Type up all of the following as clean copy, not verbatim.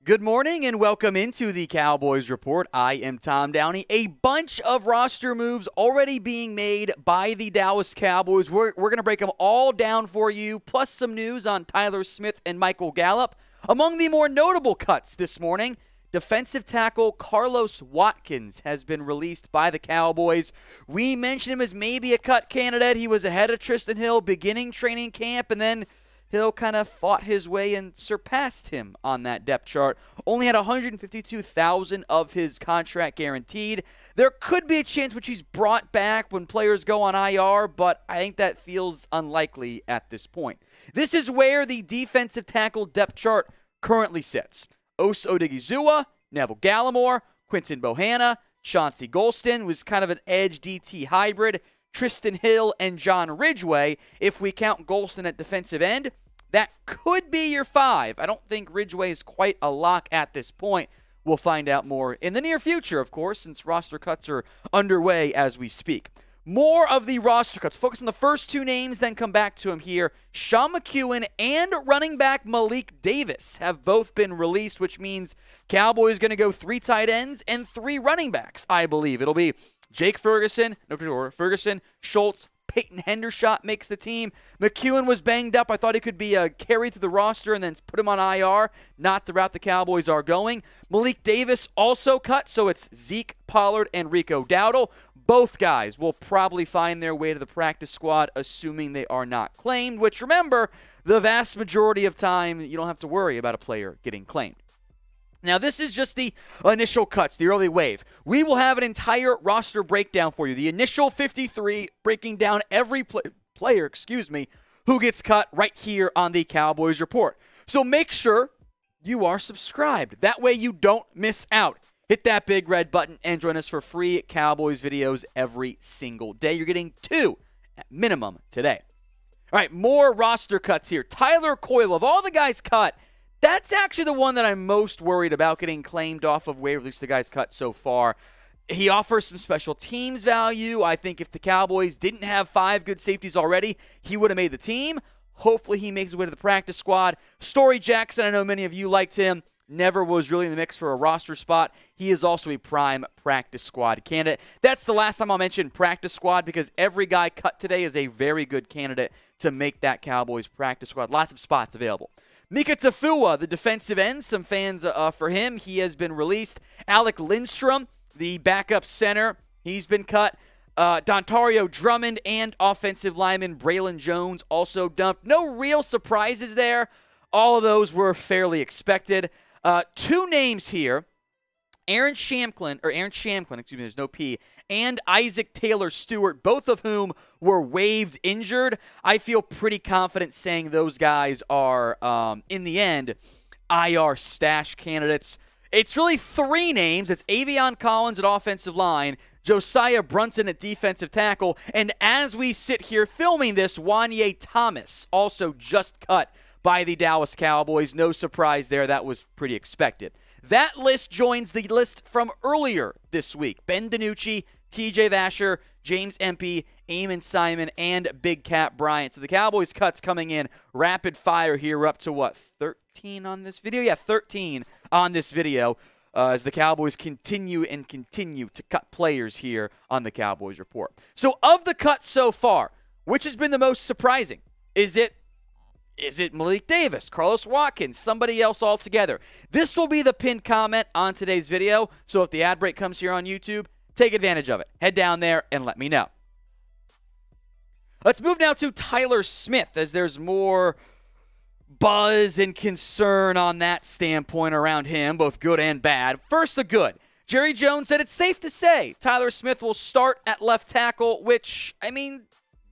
Good morning and welcome into the Cowboys Report. I am Tom Downey. A bunch of roster moves already being made by the Dallas Cowboys. We're going to break them all down for you, plus some news on Tyler Smith and Michael Gallup. Among the more notable cuts this morning, defensive tackle Carlos Watkins has been released by the Cowboys. We mentioned him as maybe a cut candidate. He was ahead of Tristan Hill beginning training camp, and then Hill kind of fought his way and surpassed him on that depth chart. Only had $152,000 of his contract guaranteed. There could be a chance which he's brought back when players go on IR, but I think that feels unlikely at this point. This is where the defensive tackle depth chart currently sits. Os Odigizua, Neville Gallimore, Quinton Bohanna, Chauncey Golston was kind of an edge DT hybrid. Tristan Hill and John Ridgeway, if we count Golston at defensive end, that could be your five. I don't think Ridgeway is quite a lock at this point. We'll find out more in the near future, of course, since roster cuts are underway as we speak. More of the roster cuts. Focus on the first two names, then come back to him here. Sean McKeon and running back Malik Davis have both been released, which means Cowboys going to go 3 tight ends and 3 running backs, I believe. It'll be Jake Ferguson, Ferguson, Schultz, Peyton Hendershot makes the team. McKeon was banged up. I thought he could be carried through the roster and then put him on IR. Not the route the Cowboys are going. Malik Davis also cut, so it's Zeke Pollard and Rico Dowdle. Both guys will probably find their way to the practice squad, assuming they are not claimed, which, remember, the vast majority of time, you don't have to worry about a player getting claimed. Now, this is just the initial cuts, the early wave. We will have an entire roster breakdown for you. The initial 53, breaking down every player, who gets cut right here on the Cowboys Report. So make sure you are subscribed. That way you don't miss out. Hit that big red button and join us for free Cowboys videos every single day. You're getting 2 at minimum today. All right, more roster cuts here. Tyler Coyle, of all the guys cut, that's actually the one that I'm most worried about getting claimed off of waivers, at least the guys cut so far. He offers some special teams value. I think if the Cowboys didn't have 5 good safeties already, he would have made the team. Hopefully he makes his way to the practice squad. Storey Jackson, I know many of you liked him. Never was really in the mix for a roster spot. He is also a prime practice squad candidate. That's the last time I'll mention practice squad because every guy cut today is a very good candidate to make that Cowboys practice squad. Lots of spots available. Mika Tafua, the defensive end, some fans for him. He has been released. Alec Lindstrom, the backup center, he's been cut. Dontario Drummond and offensive lineman Braylon Jones also dumped. No real surprises there. All of those were fairly expected. 2 names here. Aaron Shamklin, there's no P, and Isaac Taylor Stewart, both of whom were waived injured. I feel pretty confident saying those guys are, in the end, IR stash candidates. It's really 3 names. It's Avion Collins at offensive line, Josiah Brunson at defensive tackle, and as we sit here filming this, Wanye Thomas also just cut by the Dallas Cowboys. No surprise there. That was pretty expected. That list joins the list from earlier this week. Ben DiNucci, TJ Vasher, James Empey, Eamon Simon, and Big Cat Bryant. So the Cowboys cuts coming in rapid fire here. We're up to, 13 on this video? Yeah, 13 on this video as the Cowboys continue to cut players here on the Cowboys Report. So of the cuts so far, which has been the most surprising? Is it Malik Davis, Carlos Watkins, somebody else altogether? This will be the pinned comment on today's video, so if the ad break comes here on YouTube, take advantage of it. Head down there and let me know. Let's move now to Tyler Smith, as there's more buzz and concern on that standpoint around him, both good and bad. First, the good. Jerry Jones said it's safe to say Tyler Smith will start at left tackle, which,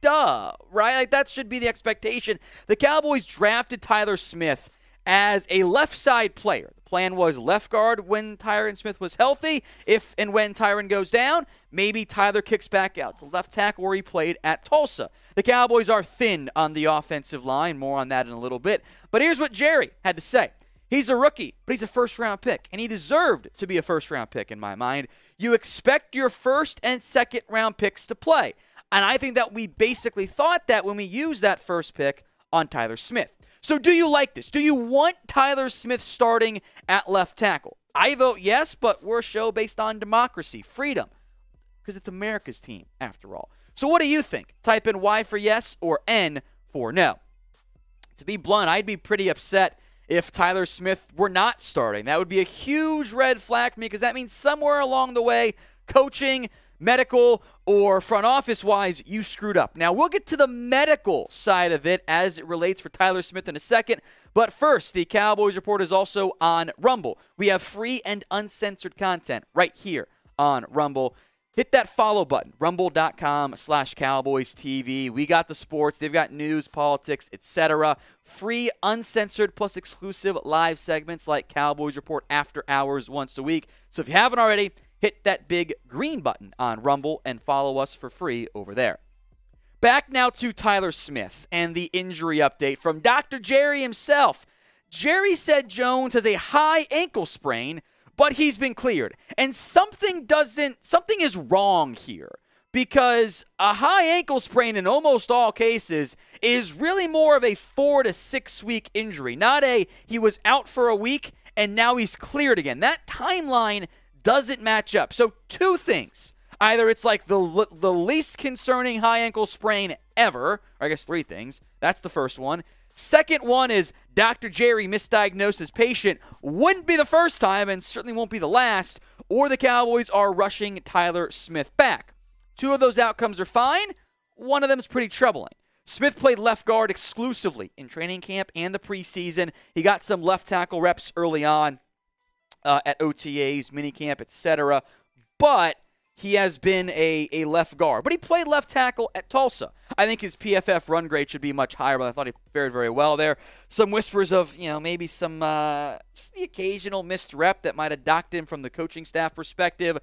duh, right? Like, that should be the expectation. The Cowboys drafted Tyler Smith as a left side player. The plan was left guard when Tyron Smith was healthy. If and when Tyron goes down, maybe Tyler kicks back out to left tackle where he played at Tulsa. The Cowboys are thin on the offensive line. More on that in a little bit. But here's what Jerry had to say. He's a rookie, but he's a first-round pick, and he deserved to be a first-round pick in my mind. You expect your first- and second-round picks to play. And I think that we basically thought that when we used that first pick on Tyler Smith. So do you like this? Do you want Tyler Smith starting at left tackle? I vote yes, but we're a show based on democracy, freedom, because it's America's team, after all. So what do you think? Type in Y for yes or N for no. To be blunt, I'd be pretty upset if Tyler Smith were not starting. That would be a huge red flag for me, because that means somewhere along the way, coaching, medical, or front office-wise, you screwed up. Now, we'll get to the medical side of it as it relates for Tyler Smith in a second. But first, the Cowboys Report is also on Rumble. We have free and uncensored content right here on Rumble. Hit that follow button, rumble.com/CowboysTV. We got the sports. They've got news, politics, etc. Free, uncensored, plus exclusive live segments like Cowboys Report After Hours once a week. So if you haven't already, hit that big green button on Rumble and follow us for free over there. Back now to Tyler Smith and the injury update from Dr. Jerry himself. Jerry said Jones has a high ankle sprain, but he's been cleared. And something is wrong here, because a high ankle sprain in almost all cases is really more of a 4 to 6 week injury, not a he was out for a week and now he's cleared again. That timeline doesn't match up. So two things. Either it's like the least concerning high ankle sprain ever, or I guess three things. That's the first one. Second one is Dr. Jerry misdiagnosed his patient. Wouldn't be the first time and certainly won't be the last, or the Cowboys are rushing Tyler Smith back. Two of those outcomes are fine. One of them is pretty troubling. Smith played left guard exclusively in training camp and the preseason. He got some left tackle reps early on at OTAs, minicamp, etc. But he has been a left guard. But he played left tackle at Tulsa. I think his PFF run grade should be much higher, but I thought he fared very well there. Some whispers of, maybe some just the occasional missed rep that might have docked him from the coaching staff perspective.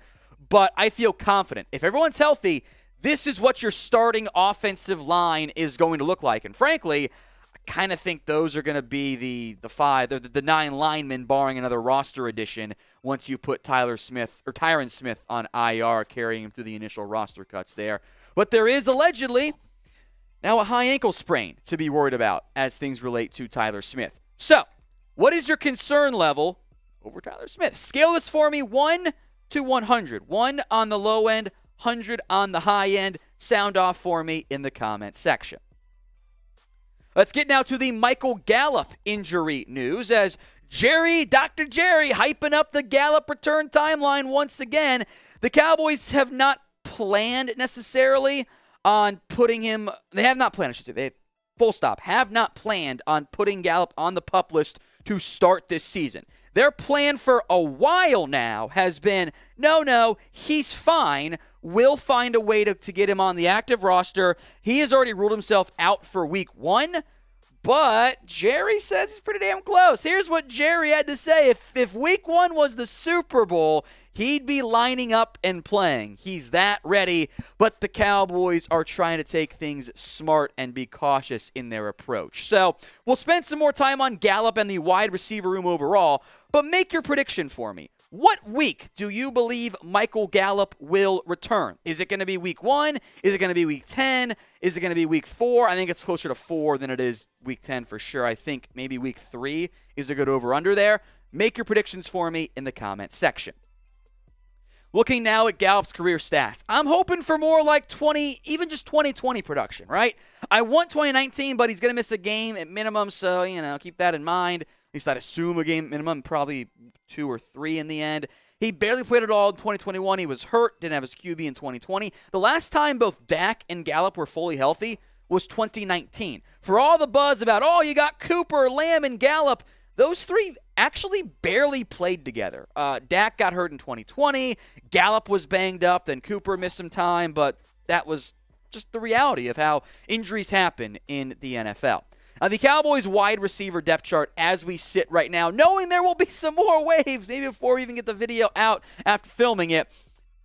But I feel confident. If everyone's healthy, this is what your starting offensive line is going to look like. And frankly, I kind of think those are going to be the 9 linemen, barring another roster addition, once you put Tyron Smith on IR, carrying him through the initial roster cuts there. But there is allegedly now a high ankle sprain to be worried about as things relate to Tyler Smith. So, what is your concern level over Tyler Smith? Scale this for me, 1 to 100. 1 on the low end, 100 on the high end. Sound off for me in the comment section. Let's get now to the Michael Gallup injury news, as Dr. Jerry hyping up the Gallup return timeline once again. The Cowboys have not planned necessarily on putting him, they have not planned, I should say, have not planned on putting Gallup on the PUP list to start this season. Their plan for a while now has been, no, he's fine. We'll find a way to get him on the active roster. He has already ruled himself out for week 1, but Jerry says he's pretty damn close. Here's what Jerry had to say. If week 1 was the Super Bowl, he'd be lining up and playing. He's that ready, but the Cowboys are trying to take things smart and be cautious in their approach. So we'll spend some more time on Gallup and the wide receiver room overall, but make your prediction for me. What week do you believe Michael Gallup will return? Is it going to be week 1? Is it going to be week 10? Is it going to be week 4? I think it's closer to 4 than it is week 10 for sure. I think maybe week 3 is a good over-under there. Make your predictions for me in the comment section. Looking now at Gallup's career stats, I'm hoping for more like 20, even just 2020 production, right? I want 2019, but he's going to miss a game at minimum, so, keep that in mind. At least I'd assume a game minimum, probably 2 or 3 in the end. He barely played at all in 2021. He was hurt, didn't have his QB in 2020. The last time both Dak and Gallup were fully healthy was 2019. For all the buzz about, you got Cooper, Lamb, and Gallup, those 3 actually barely played together. Dak got hurt in 2020. Gallup was banged up. Then Cooper missed some time, but that was just the reality of how injuries happen in the NFL. The Cowboys wide receiver depth chart as we sit right now, knowing there will be some more waves, maybe before we even get the video out after filming it.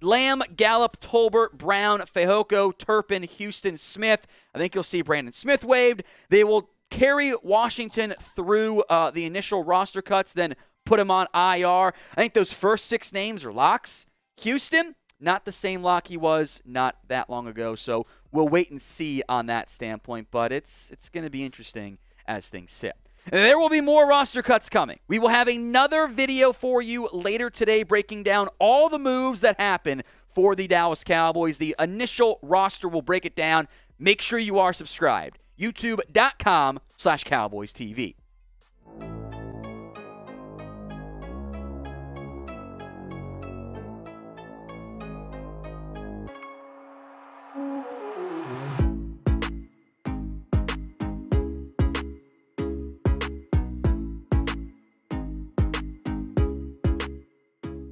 Lamb, Gallup, Tolbert, Brown, Fehoko, Turpin, Houston, Smith. I think you'll see Brandon Smith waived. They will carry Washington through the initial roster cuts, then put him on IR. I think those first 6 names are locks. Houston, not the same lock he was not that long ago, so we'll wait and see on that standpoint, but it's going to be interesting as things sit. There will be more roster cuts coming. We will have another video for you later today breaking down all the moves that happen for the Dallas Cowboys. The initial roster will break it down. Make sure you are subscribed. YouTube.com/CowboysTV.